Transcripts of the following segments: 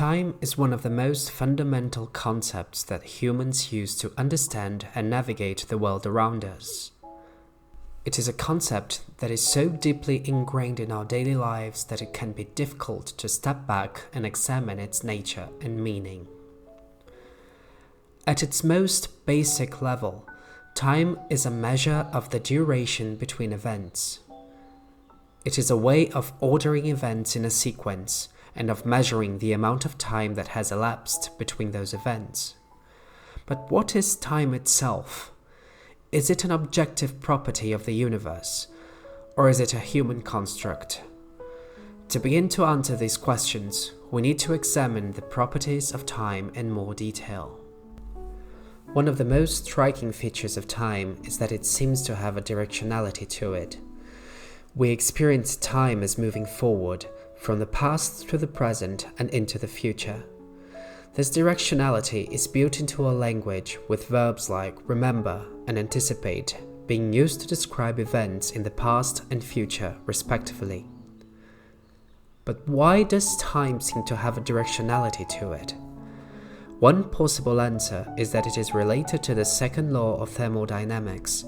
Time is one of the most fundamental concepts that humans use to understand and navigate the world around us. It is a concept that is so deeply ingrained in our daily lives that it can be difficult to step back and examine its nature and meaning. At its most basic level, time is a measure of the duration between events. It is a way of ordering events in a sequence and of measuring the amount of time that has elapsed between those events. But what is time itself? Is it an objective property of the universe, or is it a human construct? To begin to answer these questions, we need to examine the properties of time in more detail. One of the most striking features of time is that it seems to have a directionality to it. We experience time as moving forward, from the past to the present and into the future. This directionality is built into our language with verbs like remember and anticipate being used to describe events in the past and future, respectively. But why does time seem to have a directionality to it? One possible answer is that it is related to the second law of thermodynamics,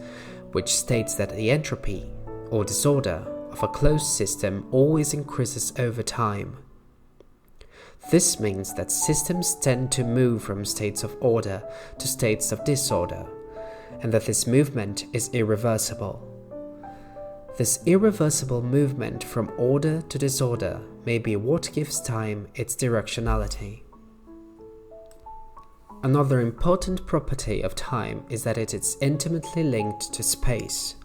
which states that the entropy, or disorder, of a closed system always increases over time. This means that systems tend to move from states of order to states of disorder, and that this movement is irreversible. This irreversible movement from order to disorder may be what gives time its directionality. Another important property of time is that it is intimately linked to space.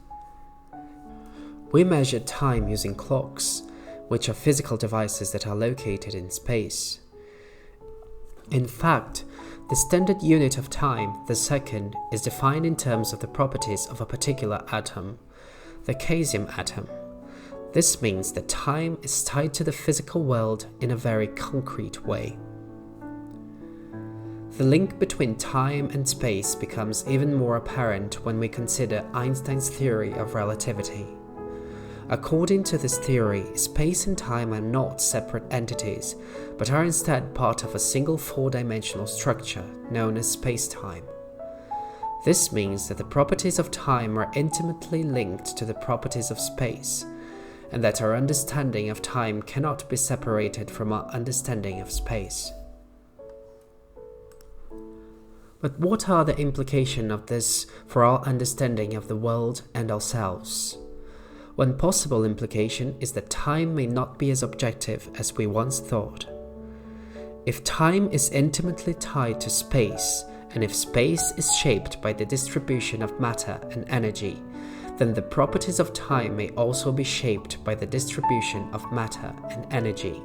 We measure time using clocks, which are physical devices that are located in space. In fact, the standard unit of time, the second, is defined in terms of the properties of a particular atom, the caesium atom. This means that time is tied to the physical world in a very concrete way. The link between time and space becomes even more apparent when we consider Einstein's theory of relativity. According to this theory, space and time are not separate entities, but are instead part of a single four-dimensional structure known as space-time. This means that the properties of time are intimately linked to the properties of space, and that our understanding of time cannot be separated from our understanding of space. But what are the implications of this for our understanding of the world and ourselves? One possible implication is that time may not be as objective as we once thought. If time is intimately tied to space, and if space is shaped by the distribution of matter and energy, then the properties of time may also be shaped by the distribution of matter and energy.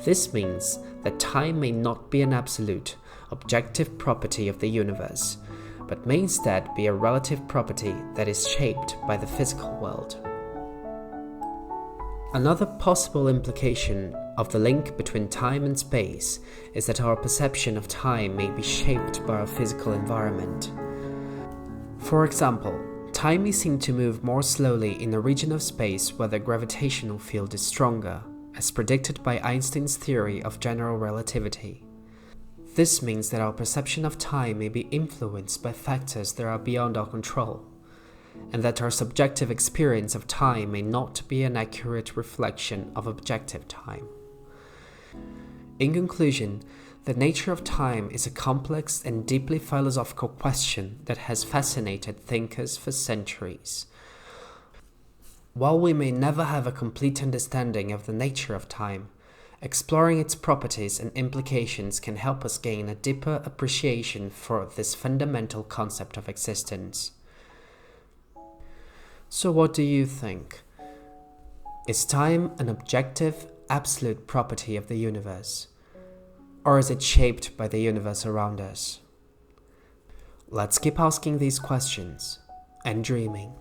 This means that time may not be an absolute, objective property of the universe, but may instead be a relative property that is shaped by the physical world. Another possible implication of the link between time and space is that our perception of time may be shaped by our physical environment. For example, time may seem to move more slowly in a region of space where the gravitational field is stronger, as predicted by Einstein's theory of general relativity. This means that our perception of time may be influenced by factors that are beyond our control, and that our subjective experience of time may not be an accurate reflection of objective time. In conclusion, the nature of time is a complex and deeply philosophical question that has fascinated thinkers for centuries. While we may never have a complete understanding of the nature of time, exploring its properties and implications can help us gain a deeper appreciation for this fundamental concept of existence. So what do you think? Is time an objective, absolute property of the universe? Or is it shaped by the universe around us? Let's keep asking these questions and dreaming.